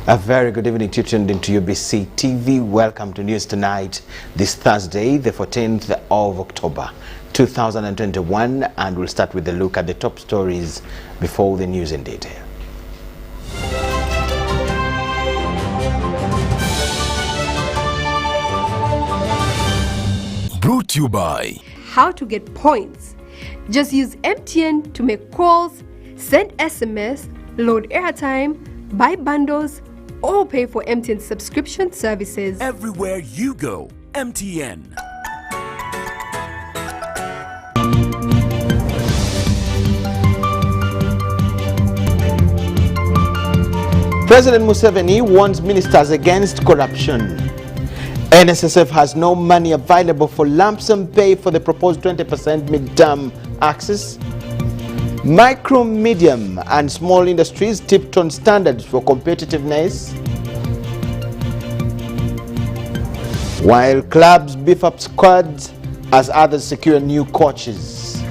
A very good evening to you tuned into UBC TV. Welcome to News Tonight this Thursday, the 14th of October 2021, and we'll start with a look at the top stories before the news in detail. Brought to you by How to get points. Just use MTN to make calls, send SMS, load airtime, buy bundles, or pay for MTN subscription services. Everywhere you go, MTN. President Museveni warns ministers against corruption. NSSF has no money available for lump sum pay for the proposed 20% mid-term access. Micro, medium and small industries tipped on standards for competitiveness, while clubs beef up squads as others secure new coaches.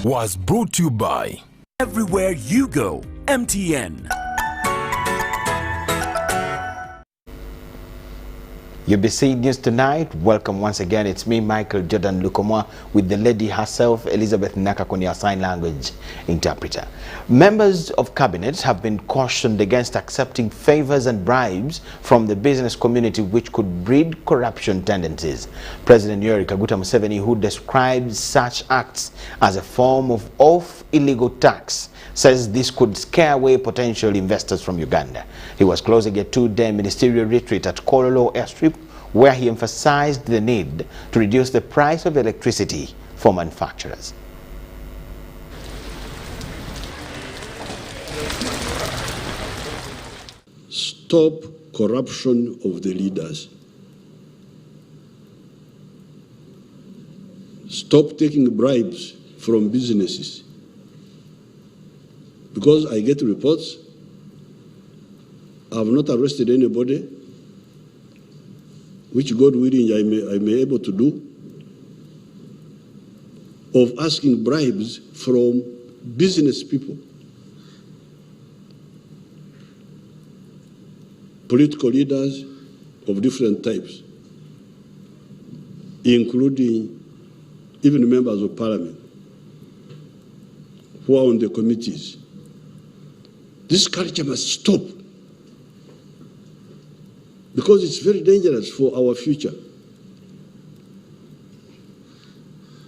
Was brought to you by Everywhere you go, MTN. UBC News Tonight. Welcome once again. It's me, Micheal Jordan Lukomwa, with the lady herself, Elizabeth Nakakoni, our sign language interpreter. Members of cabinet have been cautioned against accepting favors and bribes from the business community, which could breed corruption tendencies. President Kaguta Museveni, who describes such acts as a form of illegal tax, says this could scare away potential investors from Uganda. He was closing a two-day ministerial retreat at Kololo airstrip, where he emphasized the need to reduce the price of electricity for manufacturers. Stop corruption of the leaders. Stop taking bribes from businesses. Because I get reports, I have not arrested anybody, which God willing I may able to do, of asking bribes from business people, political leaders of different types, including even members of parliament who are on the committees. This culture must stop, because it's very dangerous for our future.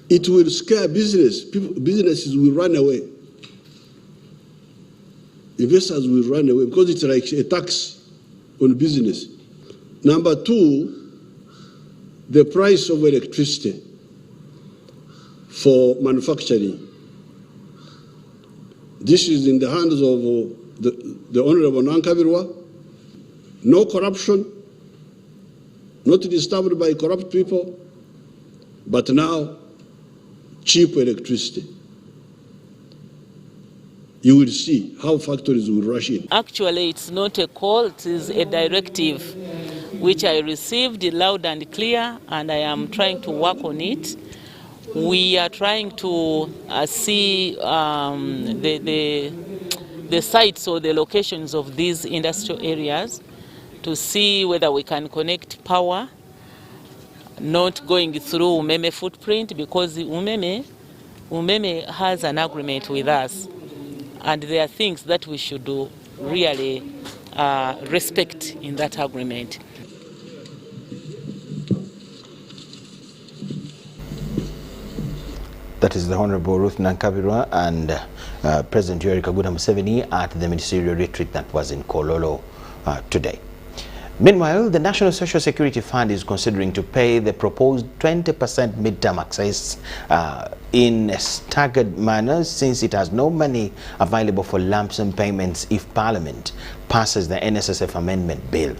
It will scare business. Businesses will run away. Investors will run away because it's like a tax on business. Number two, the price of electricity for manufacturing. This is in the hands of the Honorable Nankabirwa. No corruption, not disturbed by corrupt people, but now cheap electricity. You will see how factories will rush in. Actually, it's not a call, it is a directive which I received loud and clear, and I am trying to work on it. We are trying to see the sites or the locations of these industrial areas to see whether we can connect power, not going through Umeme footprint, because Umeme has an agreement with us, and there are things that we should do really respect in that agreement. That is the Honorable Ruth Nankabirwa and President Kaguta Museveni at the ministerial retreat that was in Kololo today. Meanwhile, the National Social Security Fund is considering to pay the proposed 20% mid-term access in a staggered manner, since it has no money available for lump sum payments if Parliament passes the NSSF amendment bill.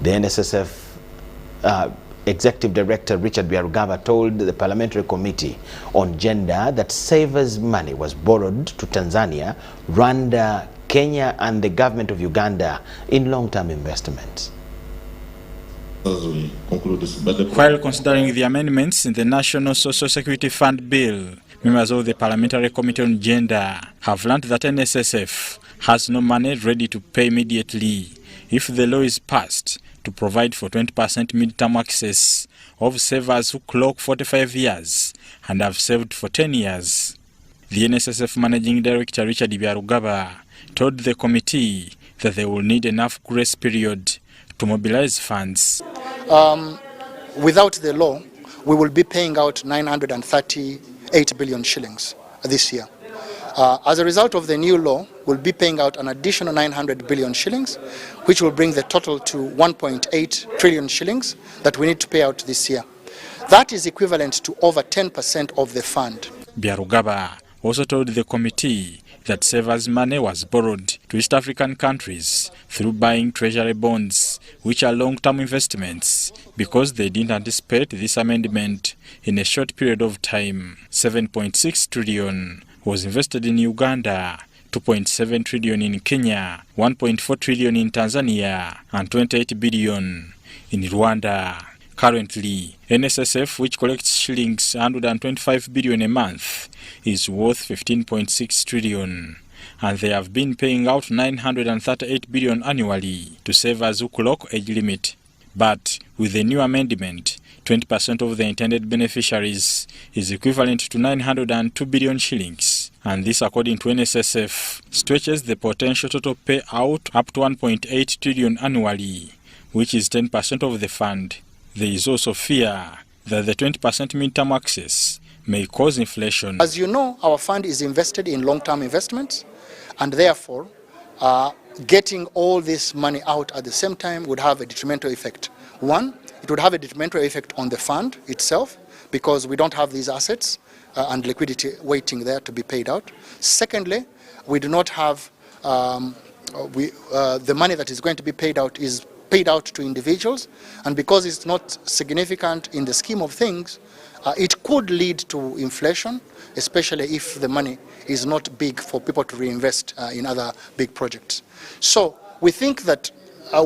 The NSSF Executive Director Richard Byarugaba told the Parliamentary Committee on Gender that savers money was borrowed to Tanzania, Rwanda, Kenya and the government of Uganda in long-term investments. While considering the amendments in the National Social Security Fund Bill, Members of the Parliamentary Committee on Gender have learned that NSSF has no money ready to pay immediately if the law is passed to provide for 20% mid-term access of savers who clock 45 years and have served for 10 years. The NSSF Managing Director Richard Byarugaba told the committee that they will need enough grace period to mobilize funds. Without the law, we will be paying out 938 billion shillings this year. As a result of the new law, we'll be paying out an additional 900 billion shillings, which will bring the total to 1.8 trillion shillings that we need to pay out this year. That is equivalent to over 10% of the fund. Byarugaba also told the committee that savers' money was borrowed to East African countries through buying treasury bonds, which are long-term investments, because they didn't anticipate this amendment in a short period of time. 7.6 trillion was invested in Uganda, 2.7 trillion in Kenya, 1.4 trillion in Tanzania, and 28 billion in Rwanda. Currently, NSSF, which collects shillings 125 billion a month, is worth 15.6 trillion, and they have been paying out 938 billion annually to savers who clock age limit. But with the new amendment, 20% of the intended beneficiaries is equivalent to 902 billion shillings, and this, according to NSSF, stretches the potential total payout up to 1.8 trillion annually, which is 10% of the fund. There is also fear that the 20% mid-term access may cause inflation. As you know, our fund is invested in long-term investments, and therefore getting all this money out at the same time would have a detrimental effect. One, it would have a detrimental effect on the fund itself because we don't have these assets and liquidity waiting there to be paid out. Secondly, we do not have the money that is going to be paid out is paid out to individuals, and because it's not significant in the scheme of things, it could lead to inflation, especially if the money is not big for people to reinvest in other big projects. So we think that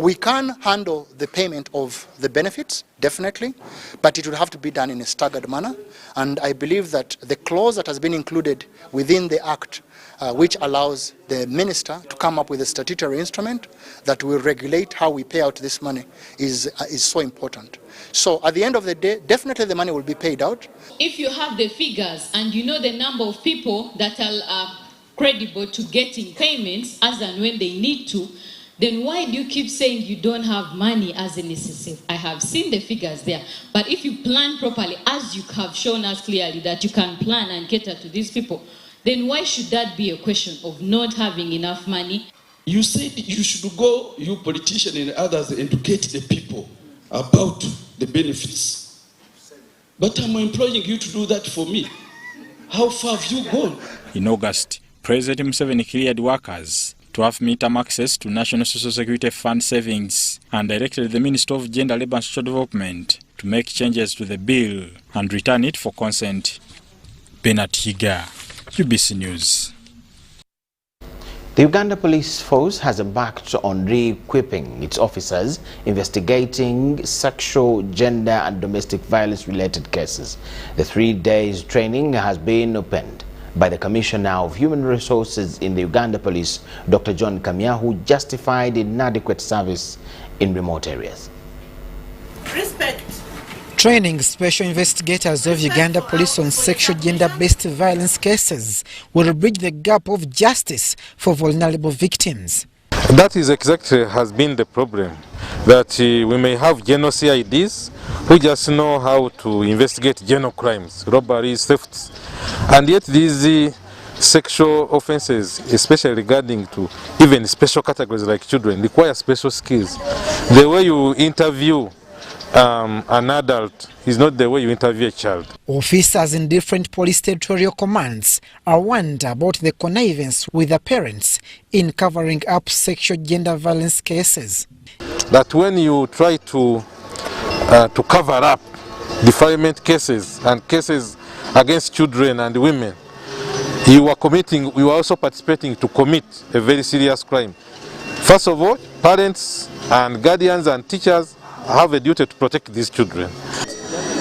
we can handle the payment of the benefits, definitely, but it would have to be done in a staggered manner. And I believe that the clause that has been included within the Act, which allows the minister to come up with a statutory instrument that will regulate how we pay out this money, is so important. So at the end of the day, definitely the money will be paid out. If you have the figures and you know the number of people that are credible to getting payments as and when they need to, then why do you keep saying you don't have money as an NSSF? I have seen the figures there. But if you plan properly, as you have shown us clearly that you can plan and cater to these people, then why should that be a question of not having enough money? You said you should go, you politicians and others, educate the people about the benefits. But I'm employing you to do that for me. How far have you gone? In August, President Museveni cleared workers to have mid-term access to National Social Security Fund savings and directed the Minister of Gender, Labour and Social Development to make changes to the bill and return it for consent. Bernard Higa, UBC News. The Uganda Police Force has embarked on re-equipping its officers investigating sexual, gender and domestic violence related cases. The 3 days training has been opened by the Commissioner of Human Resources in the Uganda Police, Dr. John Kamya, who justified inadequate service in remote areas. Respect. Training special investigators of Uganda Police on sexual gender-based violence cases will bridge the gap of justice for vulnerable victims. That is exactly has been the problem, that we may have general CIDs who just know how to investigate general crimes, robberies, thefts, and yet these sexual offenses, especially regarding to even special categories like children, require special skills. The way you interview an adult is not the way you interview a child. Officers in different police territorial commands are warned about the connivance with the parents in covering up sexual gender violence cases. That when you try to cover up defilement cases and cases against children and women, you are also participating to commit a very serious crime. First of all, parents and guardians and teachers have a duty to protect these children.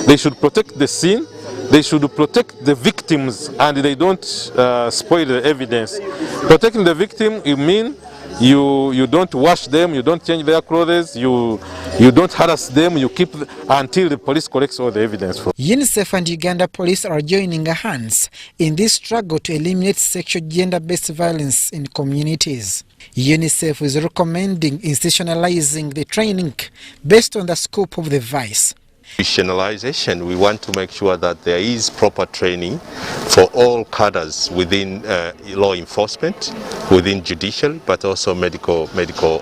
They should protect the scene, they should protect the victims and they don't spoil the evidence. Protecting the victim, it means you don't wash them, you don't change their clothes, you don't harass them, you keep until the police collects all the evidence. UNICEF and Uganda Police are joining hands in this struggle to eliminate sexual gender-based violence in communities. UNICEF is recommending institutionalizing the training based on the scope of the vice. Institutionalization, we want to make sure that there is proper training for all cadres within law enforcement, within judicial, but also medical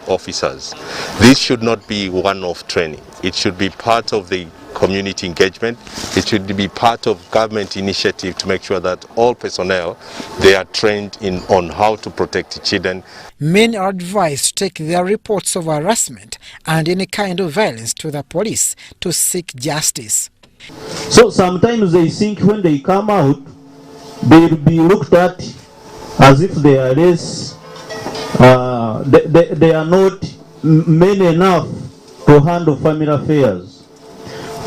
officers. This should not be one-off training. It should be part of the community engagement. It should be part of government initiative to make sure that all personnel, they are trained on how to protect children. Men are advised to take their reports of harassment and any kind of violence to the police to seek justice. So sometimes they think when they come out, they will be looked at as if they are less, they are not men enough to handle family affairs.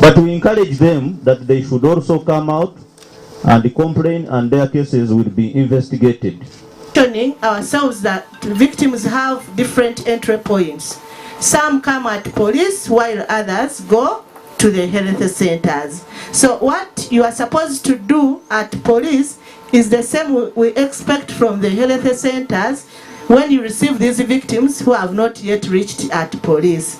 But we encourage them that they should also come out and complain, and their cases will be investigated. Ourselves that victims have different entry points. Some come at police while others go to the health centers. So what you are supposed to do at police is the same we expect from the health centers when you receive these victims who have not yet reached at police.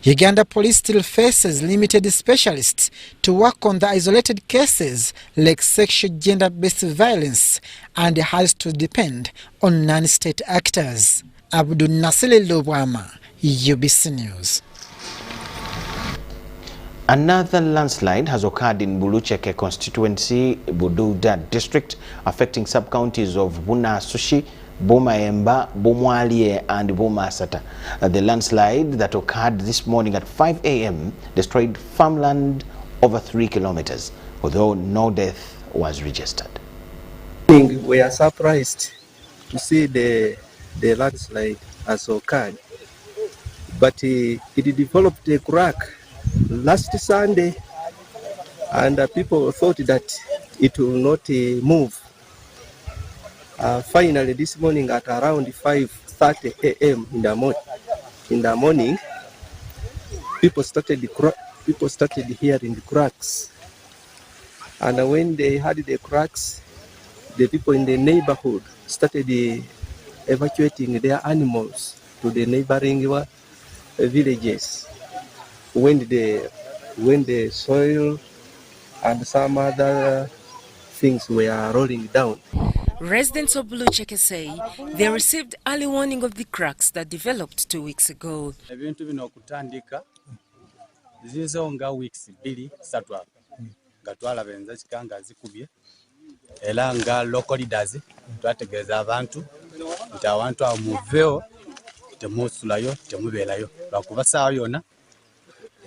Uganda Police still faces limited specialists to work on the isolated cases like sexual gender-based violence and has to depend on non-state actors. Abdul Nasile Lobwama, UBC News. Another landslide has occurred in Bulucheke constituency, Bududa district, affecting sub-counties of Buna Sushi, Bomaemba, Bomwalie and Bomasata. The landslide that occurred this morning at 5 a.m. destroyed farmland over 3 kilometers, although no death was registered. We are surprised to see the landslide has occurred, but it developed a crack last Sunday, and people thought that it will not move. Finally, this morning at around 5:30 a.m. in the morning, people started hearing the cracks, and when they heard the cracks, the people in the neighborhood started evacuating their animals to the neighboring villages. When the soil and some other things were rolling down. Residents of Bulucheke say they received early warning of the cracks that developed 2 weeks ago. Ebintu bino okutandika zizo nga weeks 2-3 nga twalaba enza kikanga zikubye era nga local leaders twategeeza abantu nti abantu amuveewo temusulayo temubeerayo lwakuba saawa yonna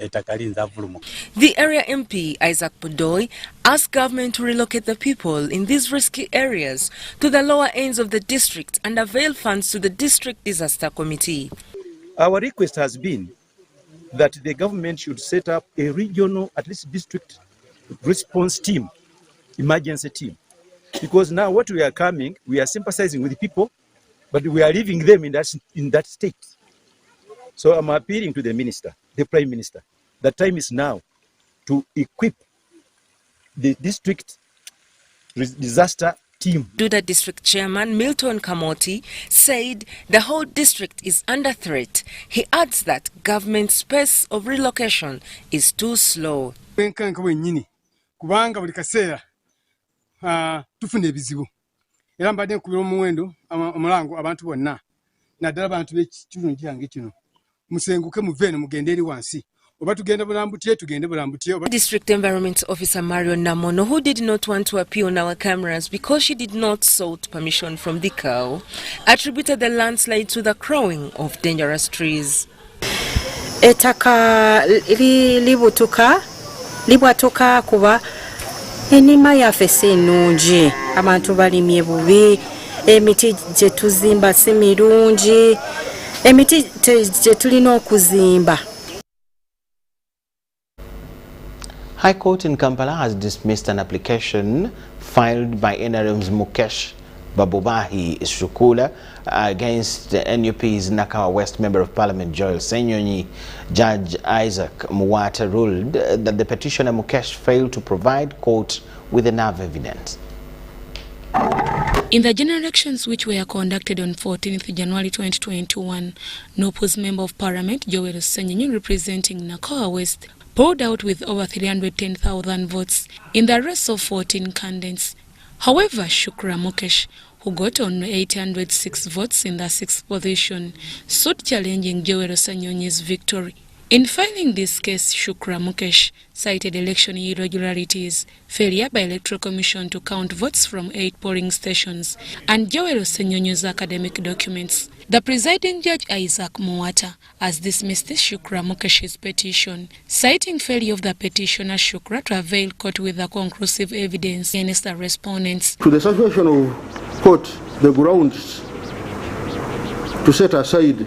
etakali nza vulumo. The area MP, Isaac Pudoy, asked government to relocate the people in these risky areas to the lower ends of the district and avail funds to the district disaster committee. Our request has been that the government should set up a regional, at least district response team, emergency team. Because now what we are coming, we are sympathizing with the people, but we are leaving them in that state. So I'm appealing to the minister, the Prime Minister, the time is now to equip the district disaster team. Duda District Chairman Milton Kamoti said the whole district is under threat. He adds that government's pace of relocation is too slow. Kubanga buli kaseera tufuna ebizibu era mbadde nkubira omuwendo omulango abantu bonna naddala abantu b'ekitundu kyange kino musenguke muveeno mugende eri wansi oba tugende bulambutye tugende bulambutye. District Environment Officer Mario Namono, who did not want to appear on our cameras because she did not sought permission from the cow, attributed the landslide to the crowing of dangerous trees. Etaka libwatuka kuba enima yaffe si nnungi, abantu balimye bubi, emiti gye tuzimba si mirungi, emiti gye tulina okuzimba. High Court in Kampala has dismissed an application filed by NRM's Mukesh Babubahi Shukula against the NUP's Nakawa West Member of Parliament Joel Senyonyi. Judge Isaac Muwata ruled that the petitioner Mukesh failed to provide court with enough evidence. In the general elections which were conducted on 14th January 2021, NUP's Member of Parliament Joel Senyonyi, representing Nakawa West, pulled out with over 310,000 votes in the race of 14 candidates. However, Shukra Mukesh, who got only 806 votes in the 6th position, stood challenging Joel Senyonyi's victory. In filing this case, Shukra Mukesh cited election irregularities, failure by Electoral Commission to count votes from 8 polling stations, and Joel Senyonyi's academic documents. The presiding judge, Isaac Muwata, has dismissed Shukra Mukesh's petition, citing failure of the petitioner Shukra to avail court with the conclusive evidence against the respondents. To the satisfaction of court, the grounds to set aside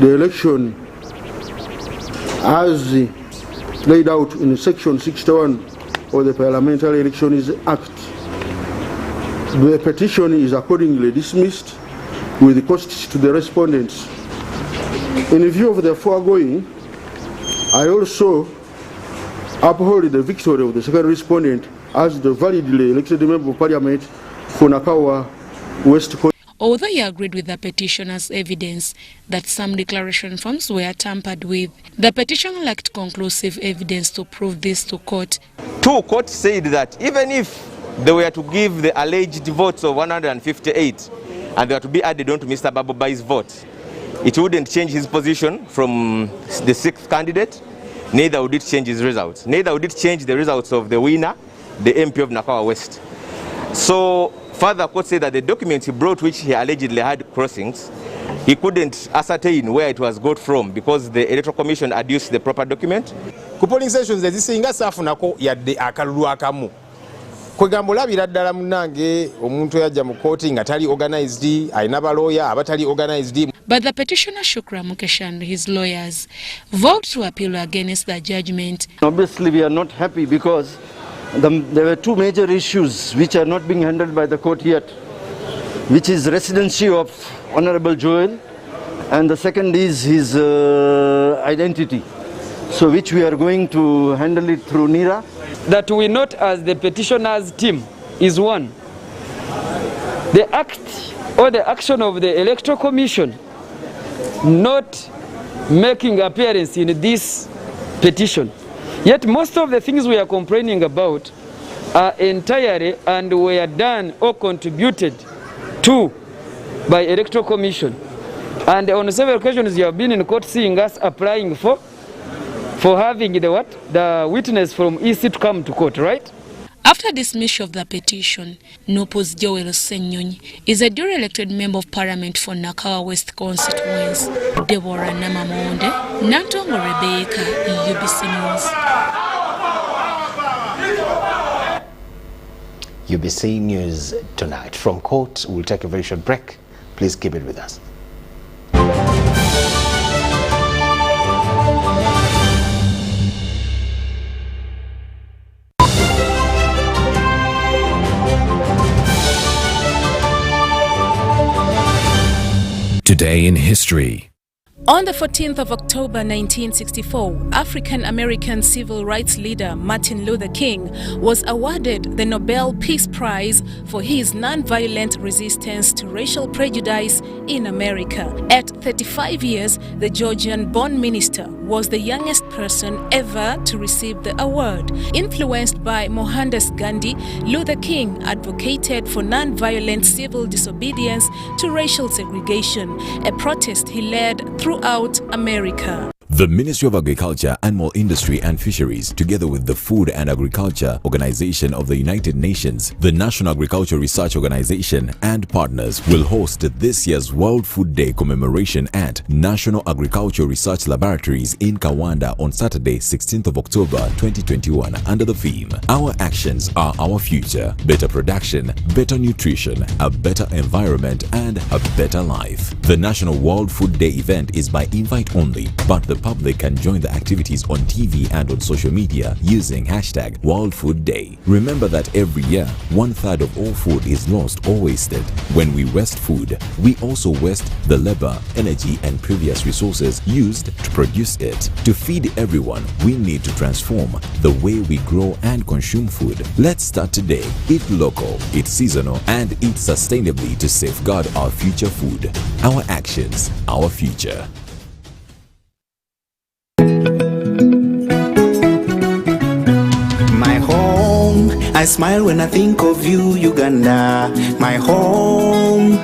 the election as laid out in section 61 of the Parliamentary Elections Act. The petition is accordingly dismissed with costs to the respondents. In view of the foregoing, I also uphold the victory of the second respondent as the validly elected Member of Parliament for Nakawa West. Although he agreed with the petitioner's evidence that some declaration forms were tampered with, the petitioner lacked conclusive evidence to prove this to court. Court said that even if they were to give the alleged votes of 158 and they were to be added on to Mr. Babubai's vote, it wouldn't change his position from the 6th candidate, neither would it change his results. Neither would it change the results of the winner, the MP of Nakawa West. So, further, court said that the documents he brought, which he allegedly had crossings, he couldn't ascertain where it was got from because the Electoral Commission adduced the proper document. Ku polling stations ezisinga saafunako yadde akalulu akamu. Kwegamba olabira ddala munnange omuntu yajja mu kooti nga tali organized, alina balooya abatali organized. But the petitioner Shukra Mukesh and his lawyers vowed to appeal against the judgment. Obviously, we are not happy because there were two major issues which are not being handled by the court yet, which is residency of Honorable Joel, and the second is his identity, so which we are going to handle it through NIRA. That we note as the petitioner's team is one. The act or the action of the Electoral Commission not making appearance in this petition. Yet most of the things we are complaining about are entirely and were done or contributed to by Electoral Commission. And on several occasions you have been in court seeing us applying for having the witness from EC to come to court, right? After dismissal of the petition, NUP's Joel Senyonyi is a duly elected Member of Parliament for Nakawa West constituency. Deborah Namamonde, Nantongo Rebecca, UBC News. UBC News tonight. From court, we'll take a very short break. Please keep it with us. Today in history. On the 14th of October 1964, African-American civil rights leader Martin Luther King was awarded the Nobel Peace Prize for his nonviolent resistance to racial prejudice in America. At 35 years, the Georgian-born minister was the youngest person ever to receive the award. Influenced by Mohandas Gandhi, Luther King advocated for nonviolent civil disobedience to racial segregation, a protest he led throughout America. The Ministry of Agriculture, Animal Industry and Fisheries, together with the Food and Agriculture Organization of the United Nations, the National Agriculture Research Organization, and partners will host this year's World Food Day commemoration at National Agriculture Research Laboratories in Kawanda on Saturday, 16th of October 2021 under the theme, Our Actions Are Our Future, Better Production, Better Nutrition, a Better Environment, and a Better Life. The National World Food Day event is by invite only, but the public can join the activities on TV and on social media using hashtag World Food Day. Remember that every year, 1/3 of all food is lost or wasted. When we waste food, we also waste the labor, energy, and previous resources used to produce it. To feed everyone, we need to transform the way we grow and consume food. Let's start today. Eat local, eat seasonal, and eat sustainably to safeguard our future food. Our actions, our future. My home, I smile when I think of you, Uganda. My home.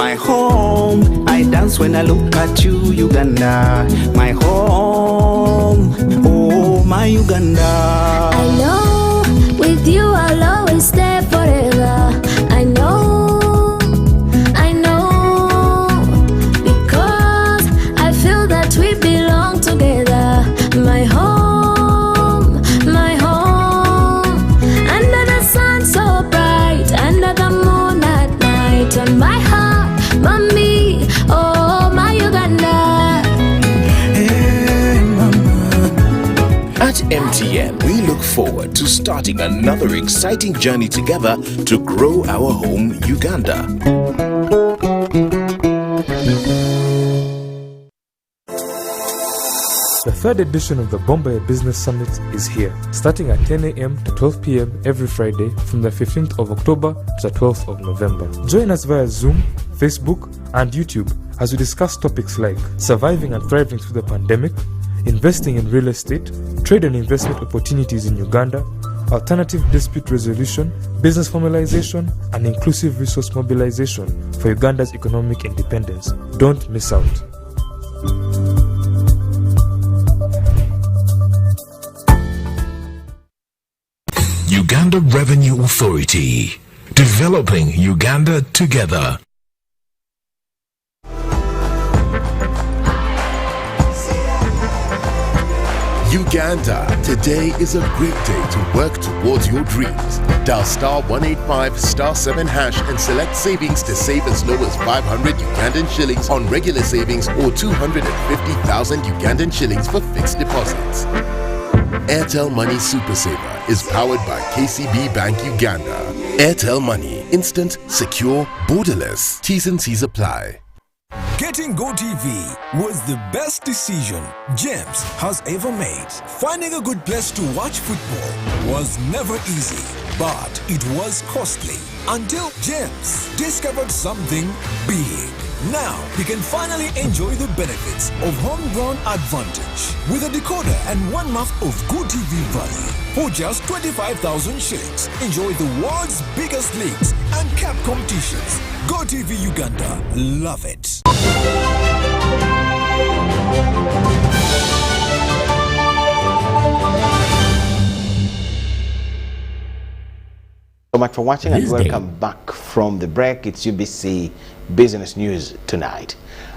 My home, I dance when I look at you, Uganda. My home, oh my Uganda. I know, with you I'll always stay forever. I know, because I feel that we belong together. My home, under the sun so bright, under the moon at night, on my heart, mommy, oh my Uganda. Hey, mama. At MTN, we look forward to starting another exciting journey together to grow our home, Uganda. The third edition of the Bombay Business Summit is here, starting at 10 a.m. to 12 p.m. every Friday from the 15th of October to the 12th of November. Join us via Zoom, Facebook, and YouTube as we discuss topics like surviving and thriving through the pandemic, investing in real estate, trade and investment opportunities in Uganda, alternative dispute resolution, business formalization, and inclusive resource mobilization for Uganda's economic independence. Don't miss out. Uganda Revenue Authority, developing Uganda together. Uganda, today is a great day to work towards your dreams. Dial *185*7# and select savings to save as low as 500 Ugandan shillings on regular savings or 250,000 Ugandan shillings for fixed deposits. Airtel Money Super Saver is powered by KCB Bank Uganda. Airtel Money, instant, secure, borderless. T's and C's apply. Getting GoTV was the best decision James has ever made. Finding a good place to watch football was never easy, but it was costly until James discovered something big. Now he can finally enjoy the benefits of home-grown advantage with a decoder and 1 month of GoTV value. For just 25,000 shillings, enjoy the world's biggest leagues and cap competitions. GoTV Uganda, love it. So much for watching and welcome back from the break. It's UBC Business News tonight.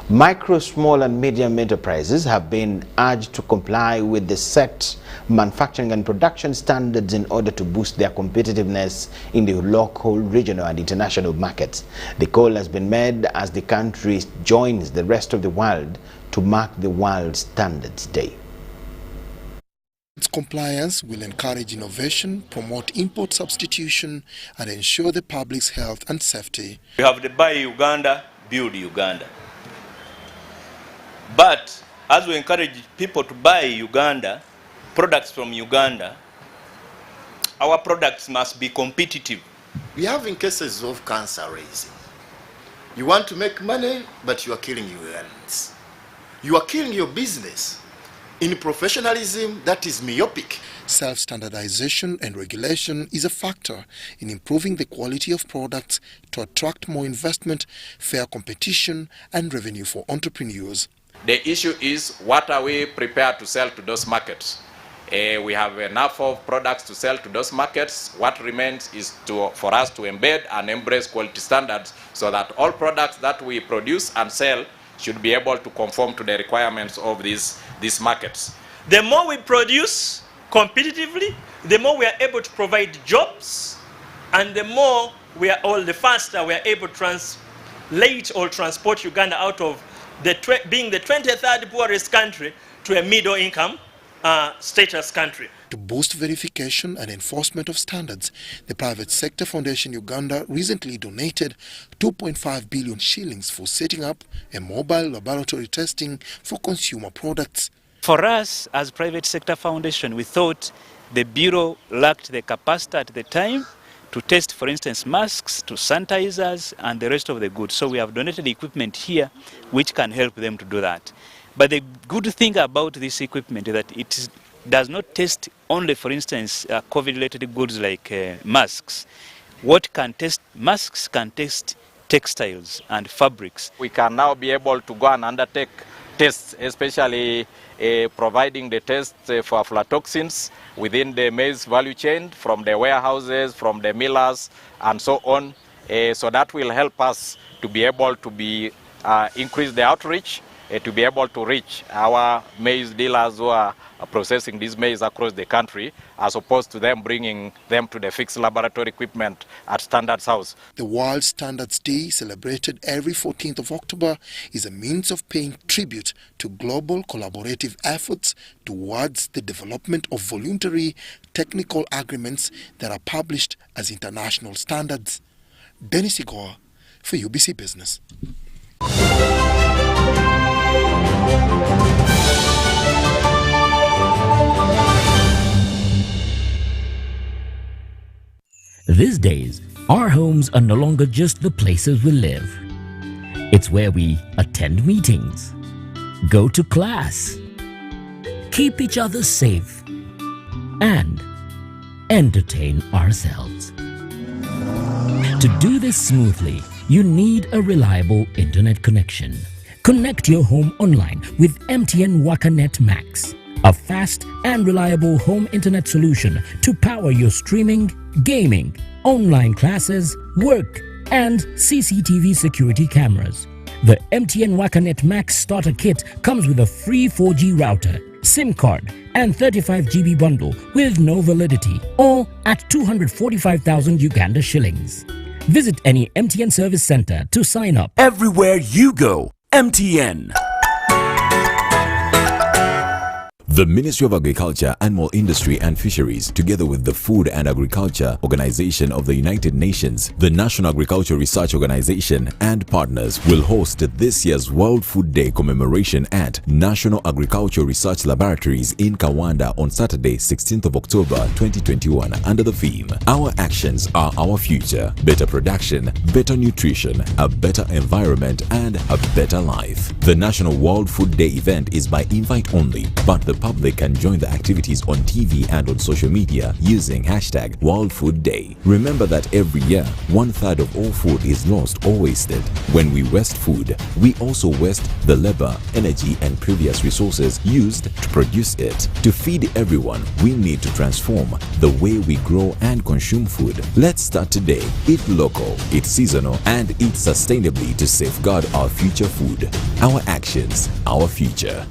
Micro, small and medium enterprises have been urged to comply with the set manufacturing and production standards in order to boost their competitiveness in the local, regional and international markets. The call has been made as the country joins the rest of the world to mark the World Standards Day. Its compliance will encourage innovation, promote import substitution, and ensure the public's health and safety. We have the Buy Uganda, Build Uganda. But as we encourage people to buy Uganda, products from Uganda, our products must be competitive. We are having cases of cancer raising. You want to make money, but you are killing Ugandans. You are killing your business. In professionalism, that is myopic. Self-standardization and regulation is a factor in improving the quality of products to attract more investment, fair competition, and revenue for entrepreneurs. The issue is, what are we prepared to sell to those markets? We have enough of products to sell to those markets. What remains is for us to embed and embrace quality standards so that all products that we produce and sell should be able to conform to the requirements of these markets. The more we produce competitively, the more we are able to provide jobs, and the faster we are able to translate or transport Uganda out of being the 23rd poorest country to a middle income status country. To boost verification and enforcement of standards, the Private Sector Foundation Uganda recently donated 2.5 billion shillings for setting up a mobile laboratory testing for consumer products. For us, as Private Sector Foundation, we thought the Bureau lacked the capacity at the time to test, for instance, masks, to sanitizers, and the rest of the goods. So we have donated equipment here which can help them to do that. But the good thing about this equipment is that it does not test only, for instance, COVID-related goods like masks. What can test masks can test textiles and fabrics. We can now be able to go and undertake tests, especially providing the tests for aflatoxins within the maize value chain, from the warehouses, from the millers, and so on. So that will help us to be able to increase the outreach, to be able to reach our maize dealers who are processing this maize across the country, as opposed to them bringing them to the fixed laboratory equipment at Standards House. The World Standards Day, celebrated every 14th of October, is a means of paying tribute to global collaborative efforts towards the development of voluntary technical agreements that are published as international standards. Dennis Igor for UBC Business. These days, our homes are no longer just the places we live. It's where we attend meetings, go to class, keep each other safe, and entertain ourselves. To do this smoothly, you need a reliable internet connection. Connect your home online with MTN WakaNet Max, a fast and reliable home internet solution to power your streaming, gaming, online classes, work, and CCTV security cameras. The MTN WakaNet Max starter kit comes with a free 4G router, SIM card, and 35 GB bundle with no validity, all at 245,000 Uganda shillings. Visit any MTN service center to sign up. Everywhere you go, MTN. The Ministry of Agriculture, Animal Industry and Fisheries, together with the Food and Agriculture Organization of the United Nations, the National Agriculture Research Organization, and partners will host this year's World Food Day commemoration at National Agriculture Research Laboratories in Kawanda on Saturday, 16th of October 2021, under the theme, Our Actions Are Our Future, Better Production, Better Nutrition, a Better Environment, and a Better Life. The National World Food Day event is by invite only, but the public can join the activities on TV and on social media using hashtag World Food Day. Remember that every year, 1/3 of all food is lost or wasted. When we waste food, we also waste the labor, energy, and previous resources used to produce it. To feed everyone, we need to transform the way we grow and consume food. Let's start today. Eat local, eat seasonal, and eat sustainably to safeguard our future food. Our actions, our future.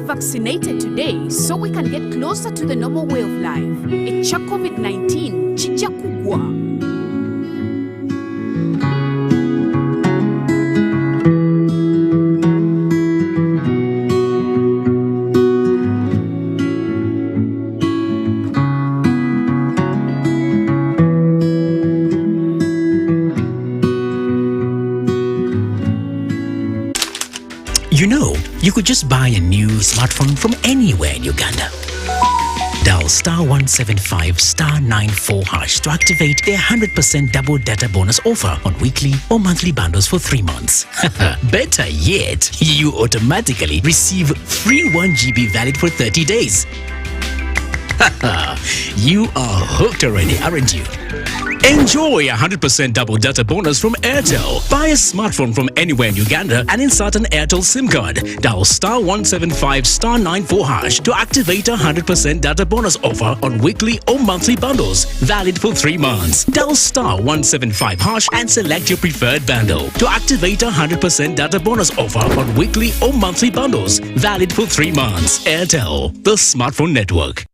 Vaccinated today so we can get closer to the normal way of life. Echa COVID-19 chija kugwa. You know, you could just buy a new smartphone from anywhere in Uganda. Dial *175 *94# to activate their 100% double data bonus offer on weekly or monthly bundles for 3 months. Better yet, you automatically receive free 1 GB valid for 30 days. You are hooked already, aren't you? Enjoy 100% double data bonus from Airtel. Buy a smartphone from anywhere in Uganda and insert an Airtel SIM card. Dial *175 *94 hash to activate a 100% data bonus offer on weekly or monthly bundles, valid for 3 months. Dial *175 hash and select your preferred bundle to activate a 100% data bonus offer on weekly or monthly bundles, valid for 3 months. Airtel, the smartphone network.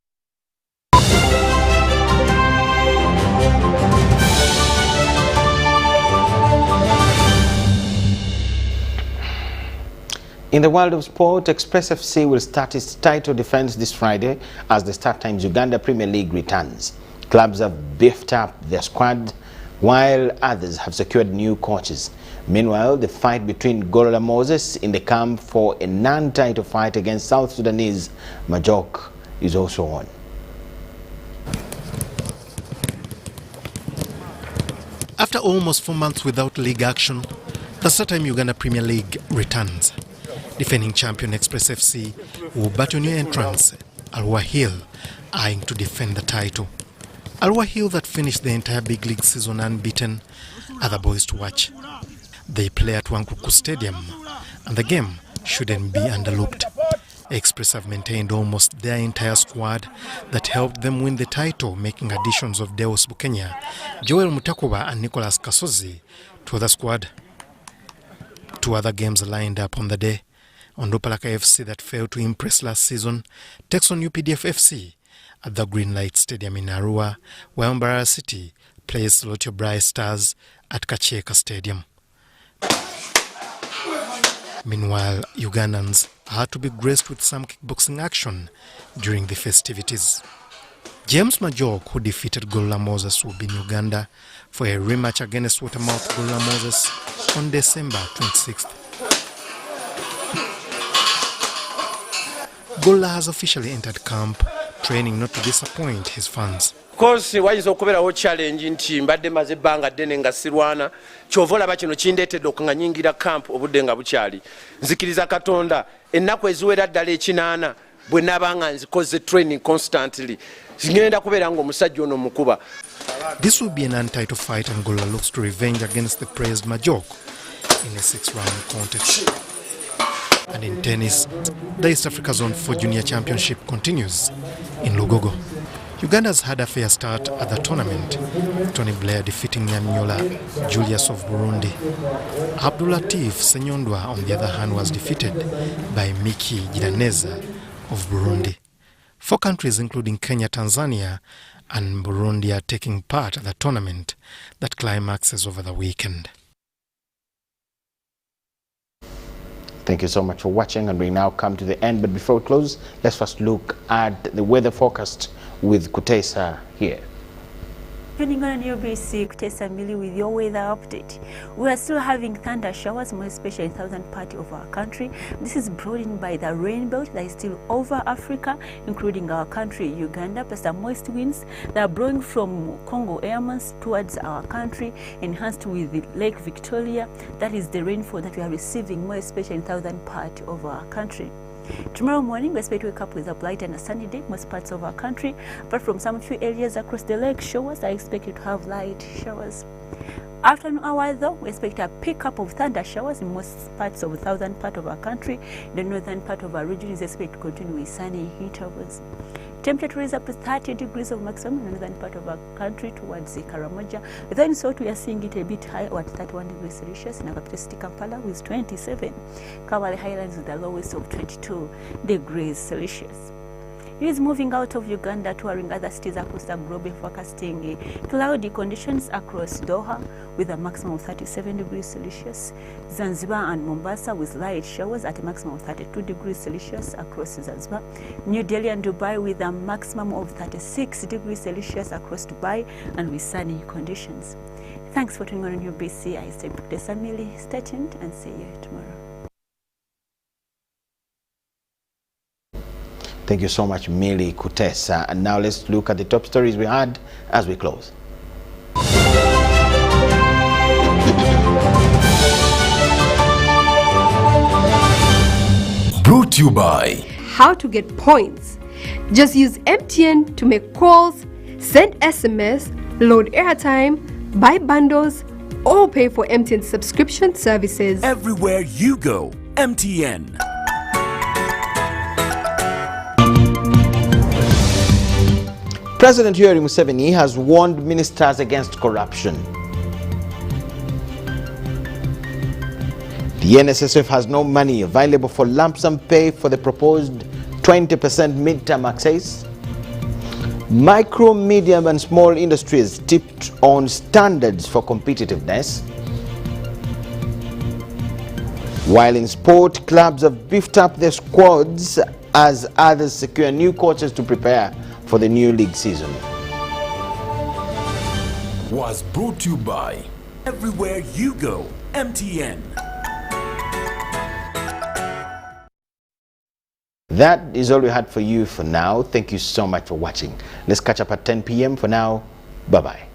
In the world of sport, Express FC will start its title defense this Friday as the Start Times Uganda Premier League returns. Clubs have beefed up their squad, while others have secured new coaches. Meanwhile, the fight between Gorola Moses in the camp for a non-title fight against South Sudanese Majok is also on. After almost 4 months without league action, the Start Time Uganda Premier League returns. Defending champion Express FC will battle new entrants Al Wahil, eyeing to defend the title. Al Wahil, that finished the entire big league season unbeaten, are the boys to watch. They play at Wankuku Stadium, and the game shouldn't be underlooked. Express have maintained almost their entire squad that helped them win the title, making additions of Deus Bukenya, Joel Mutakuba and Nicholas Kasozi to the squad. 2 other games lined up on the day. Ondopalaka FC, that failed to impress last season, takes on UPDF FC at the Greenlight Stadium in Arua, while Mbarara City plays Lotio Brai Stars at Kacheka Stadium. Meanwhile, Ugandans had to be graced with some kickboxing action during the festivities. James Majok, who defeated Gorola Moses, will be in Uganda for a rematch against Watermouth Gorola Moses on December 26th. Gorola has officially entered camp, training not to disappoint his fans. Course wayinza okubeerawo challenge nti mbadde maze ebbanga ddene nga sirwana kyova olaba kino kindeetedde okunganyingira camp obudde nga bukyali. Nzikiriza Katonda ennaku eziwera ddala ekinaana bwe nabanga nzikoze training constantly ngenda kubeera ng'omusajja ono mukuba. This will be an untitled fight, and Gorola looks to revenge against the praised Majok in a 6-round contest. And in tennis, the East Africa Zone 4 Junior Championship continues in Lugogo. Uganda's had a fair start at the tournament, Tony Blair defeating Nyamnyola Julius of Burundi. Abdulatif Senyondwa, on the other hand, was defeated by Miki Giraneza of Burundi. 4 countries, including Kenya, Tanzania, and Burundi, are taking part at the tournament that climaxes over the weekend. Thank you so much for watching, and we now come to the end. But before we close, let's first look at the weather forecast with Kutesa here. Depending on UBC, Kutesa Mili with your weather update. We are still having thunder showers, more especially in southern part of our country. This is brought in by the rain belt that is still over Africa, including our country, Uganda, plus the moist winds that are blowing from Congo airmass towards our country, enhanced with the Lake Victoria. That is the rainfall that we are receiving, more especially in southern part of our country. Tomorrow morning, we expect to wake up with a bright and a sunny day most parts of our country. Apart from some few areas across the lake shores, I expect you to have light showers. Afternoon hours, though, we expect a pickup of thunder showers in most parts of the southern part of our country. The northern part of our region is expected to continue with sunny intervals. Temperature is up to 30 degrees of maximum in the northern part of our country towards the Karamoja. Within South, we are seeing it a bit higher at 31 degrees Celsius in our capital city Kampala with 27. Cover the highlands with the lowest of 22 degrees Celsius. It is moving out of Uganda, touring other cities across the globe, forecasting cloudy conditions across Doha with a maximum of 37 degrees Celsius. Zanzibar and Mombasa with light showers at a maximum of 32 degrees Celsius across Zanzibar. New Delhi and Dubai with a maximum of 36 degrees Celsius across Dubai and with sunny conditions. Thanks for tuning on UBC. I stay Kutesa Mili. Stay tuned and see you tomorrow. Thank you so much, Mili Kutesa. And now let's look at the top stories we had as we close. Brought to you by How to get points. Just use MTN to make calls, send SMS, load airtime, buy bundles, or pay for MTN subscription services. Everywhere you go, MTN. President Yoweri Museveni has warned ministers against corruption. The NSSF has no money available for lump sum pay for the proposed 20% midterm access. Micro, medium and small industries tipped on standards for competitiveness. While in sport, clubs have beefed up their squads as others secure new coaches to prepare for the new league season. Was brought to you by Everywhere You Go, MTN. That is all we had for you for now. Thank you so much for watching. Let's catch up at 10 p.m. For now, bye-bye.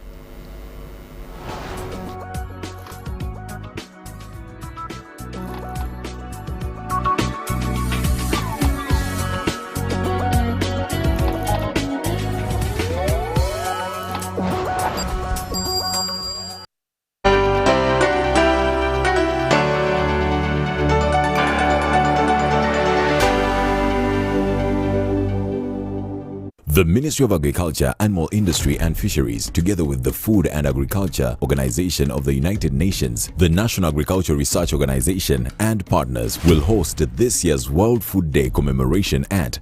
The Ministry of Agriculture, Animal Industry and Fisheries, together with the Food and Agriculture Organization of the United Nations, the National Agriculture Research Organization and partners will host this year's World Food Day commemoration at